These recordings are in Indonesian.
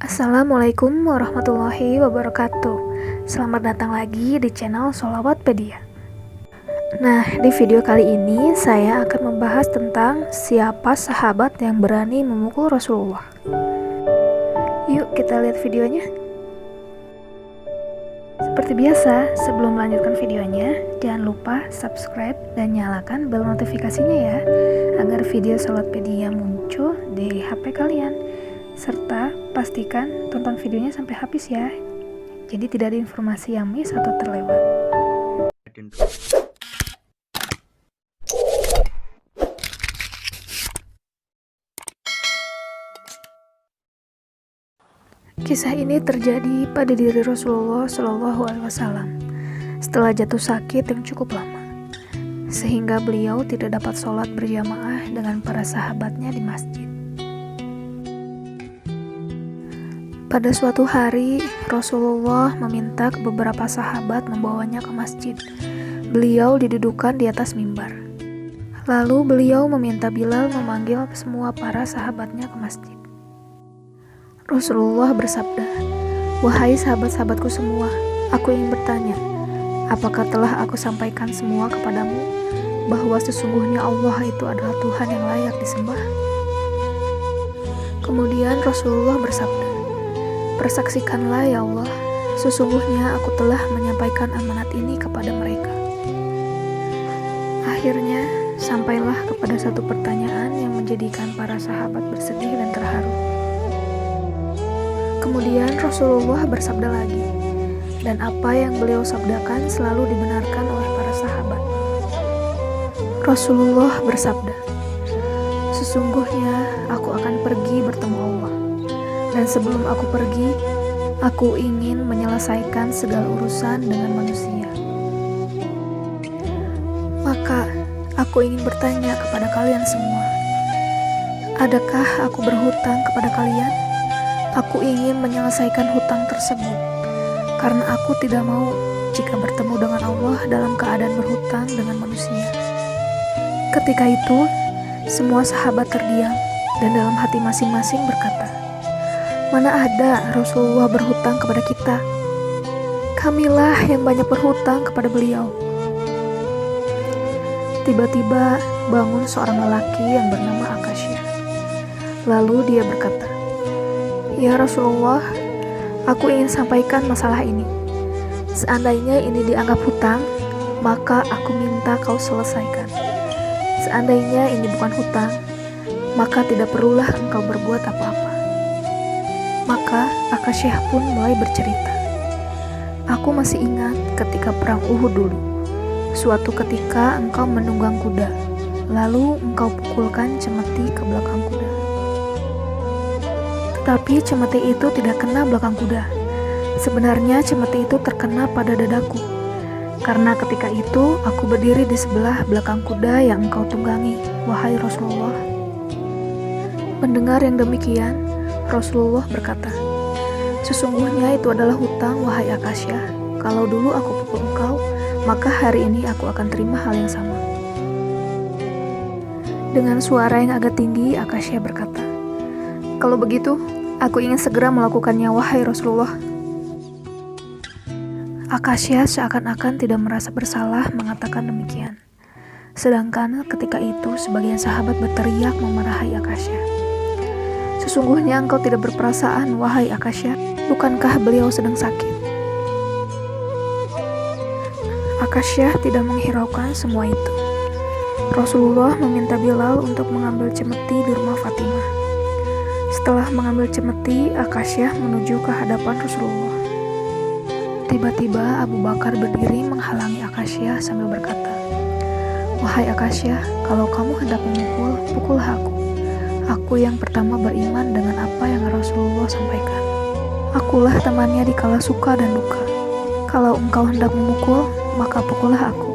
Assalamualaikum warahmatullahi wabarakatuh. Selamat datang lagi di channel Sholawatpedia. Nah, di video kali ini saya akan membahas tentang siapa sahabat yang berani memukul Rasulullah. Yuk kita lihat videonya. Seperti biasa, sebelum melanjutkan videonya, jangan lupa subscribe dan nyalakan bel notifikasinya ya, agar video Sholawatpedia muncul di HP kalian. Serta pastikan tonton videonya sampai habis ya, jadi tidak ada informasi yang miss atau terlewat. Kisah ini terjadi pada diri Rasulullah Shallallahu Alaihi Wasallam setelah jatuh sakit yang cukup lama, sehingga beliau tidak dapat sholat berjamaah dengan para sahabatnya di masjid. Pada suatu hari, Rasulullah meminta beberapa sahabat membawanya ke masjid. Beliau didudukan di atas mimbar. Lalu beliau meminta Bilal memanggil semua para sahabatnya ke masjid. Rasulullah bersabda, "Wahai sahabat-sahabatku semua, aku ingin bertanya, apakah telah aku sampaikan semua kepadamu, bahwa sesungguhnya Allah itu adalah Tuhan yang layak disembah?" Kemudian Rasulullah bersabda, "Persaksikanlah ya Allah, sesungguhnya aku telah menyampaikan amanat ini kepada mereka." Akhirnya, sampailah kepada satu pertanyaan yang menjadikan para sahabat bersedih dan terharu. Kemudian Rasulullah bersabda lagi, dan apa yang beliau sabdakan selalu dibenarkan oleh para sahabat. Rasulullah bersabda, "Sesungguhnya aku akan pergi bertemu Allah. Dan sebelum aku pergi, aku ingin menyelesaikan segala urusan dengan manusia. Maka, aku ingin bertanya kepada kalian semua, adakah aku berhutang kepada kalian? Aku ingin menyelesaikan hutang tersebut, karena aku tidak mau jika bertemu dengan Allah dalam keadaan berhutang dengan manusia." Ketika itu, semua sahabat terdiam dan dalam hati masing-masing berkata, "Mana ada Rasulullah berhutang kepada kita? Kamilah yang banyak berhutang kepada beliau." Tiba-tiba bangun seorang lelaki yang bernama Akasya. Lalu dia berkata, "Ya Rasulullah, aku ingin sampaikan masalah ini. Seandainya ini dianggap hutang, maka aku minta kau selesaikan. Seandainya ini bukan hutang, maka tidak perlulah engkau berbuat apa-apa." Maka Akasyah pun mulai bercerita, "Aku masih ingat ketika perang Uhud dulu. Suatu ketika engkau menunggang kuda, lalu engkau pukulkan cemeti ke belakang kuda. Tetapi cemeti itu tidak kena belakang kuda. Sebenarnya cemeti itu terkena pada dadaku. Karena ketika itu aku berdiri di sebelah belakang kuda yang engkau tunggangi, wahai Rasulullah." Mendengar yang demikian, Rasulullah berkata, "Sesungguhnya itu adalah hutang, wahai Akasya. Kalau dulu aku pukul engkau, maka hari ini aku akan terima hal yang sama." Dengan suara yang agak tinggi, Akasya berkata, "Kalau begitu, aku ingin segera melakukannya, wahai Rasulullah." Akasya seakan-akan tidak merasa bersalah mengatakan demikian. Sedangkan ketika itu sebagian sahabat berteriak memarahi Akasya, "Sesungguhnya engkau tidak berperasaan, wahai Akasya. Bukankah beliau sedang sakit?" Akasya tidak menghiraukan semua itu. Rasulullah meminta Bilal untuk mengambil cemeti di rumah Fatimah. Setelah mengambil cemeti, Akasya menuju ke hadapan Rasulullah. Tiba-tiba Abu Bakar berdiri menghalangi Akasya sambil berkata, "Wahai Akasya, kalau kamu hendak memukul, pukullah aku. Aku yang pertama beriman dengan apa yang Rasulullah sampaikan. Akulah temannya di kala suka dan duka. Kalau engkau hendak memukul, maka pukullah aku."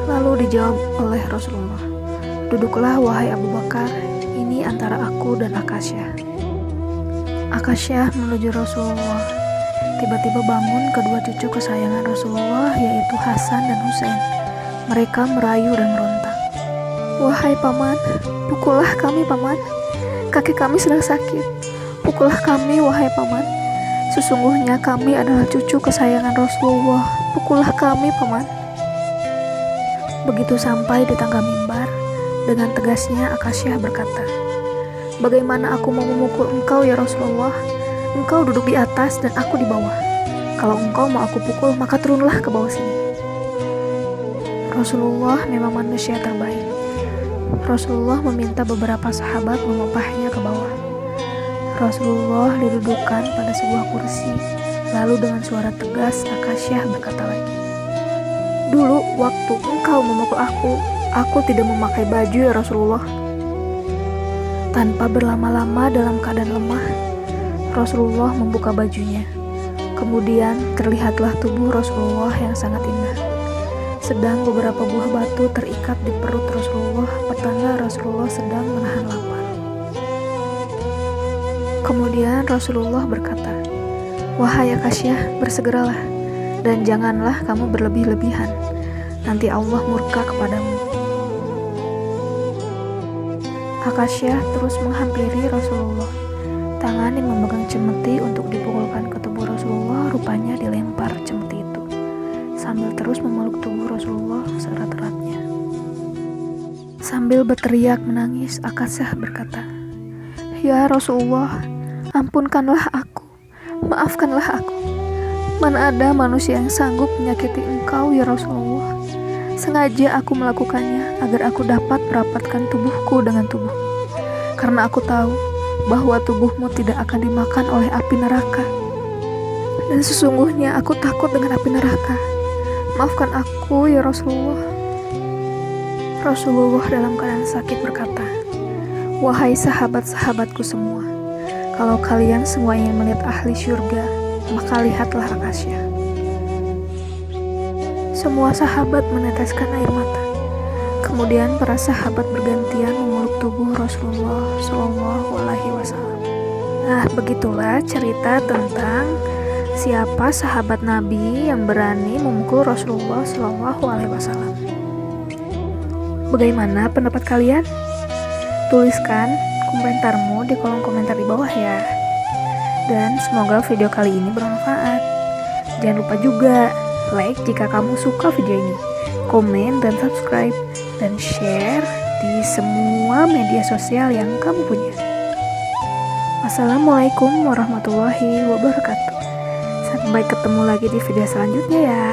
Lalu dijawab oleh Rasulullah, "Duduklah wahai Abu Bakar, ini antara aku dan Akasya." Akasya menuju Rasulullah. Tiba-tiba bangun kedua cucu kesayangan Rasulullah, yaitu Hasan dan Husain. Mereka merayu dan meronta, "Wahai paman, pukullah kami paman. Kaki kami sedang sakit. Pukullah kami, wahai paman. Sesungguhnya kami adalah cucu kesayangan Rasulullah. Pukullah kami, paman. Begitu sampai di tangga mimbar, dengan tegasnya Akasyah berkata, "Bagaimana aku mau memukul engkau ya Rasulullah? Engkau duduk di atas dan aku di bawah. Kalau engkau mau aku pukul, maka turunlah ke bawah sini." Rasulullah memang manusia terbaik. Rasulullah meminta beberapa sahabat memupahnya ke bawah. Rasulullah didudukkan pada sebuah kursi, lalu dengan suara tegas Akasyah berkata lagi, "Dulu waktu engkau memukul aku tidak memakai baju ya Rasulullah." Tanpa berlama-lama dalam keadaan lemah, Rasulullah membuka bajunya. Kemudian terlihatlah tubuh Rasulullah yang sangat indah. Sedang beberapa buah batu terikat di perut Rasulullah, pertanda Rasulullah sedang menahan lapar. Kemudian Rasulullah berkata, "Wahai Akasyah, bersegeralah, dan janganlah kamu berlebih-lebihan. Nanti Allah murka kepadamu." Akasyah terus menghampiri Rasulullah. Tangan yang memegang cemeti untuk dipukulkan ke tubuh Rasulullah rupanya dilempar cemeti itu, sambil terus memeluk tubuh Rasulullah seerat-eratnya. Sambil berteriak menangis, Akasyah berkata, "Ya Rasulullah, ampunkanlah aku, maafkanlah aku. Mana ada manusia yang sanggup menyakiti engkau ya Rasulullah. Sengaja aku melakukannya agar aku dapat merapatkan tubuhku dengan tubuhmu. Karena aku tahu bahwa tubuhmu tidak akan dimakan oleh api neraka. Dan sesungguhnya aku takut dengan api neraka. Maafkan aku ya Rasulullah." Rasulullah dalam keadaan sakit berkata, "Wahai sahabat-sahabatku semua, kalau kalian semua ingin melihat ahli syurga, maka lihatlah Akasyah." Semua sahabat meneteskan air mata. Kemudian para sahabat bergantian memeluk tubuh Rasulullah SAW. Nah, begitulah cerita tentang siapa sahabat Nabi yang berani memukul Rasulullah SAW. Bagaimana pendapat kalian? Tuliskan komentarmu di kolom komentar di bawah ya. Dan semoga video kali ini bermanfaat. Jangan lupa juga like jika kamu suka video ini, komen dan subscribe, dan share di semua media sosial yang kamu punya. Wassalamualaikum warahmatullahi wabarakatuh. Sampai ketemu lagi di video selanjutnya ya.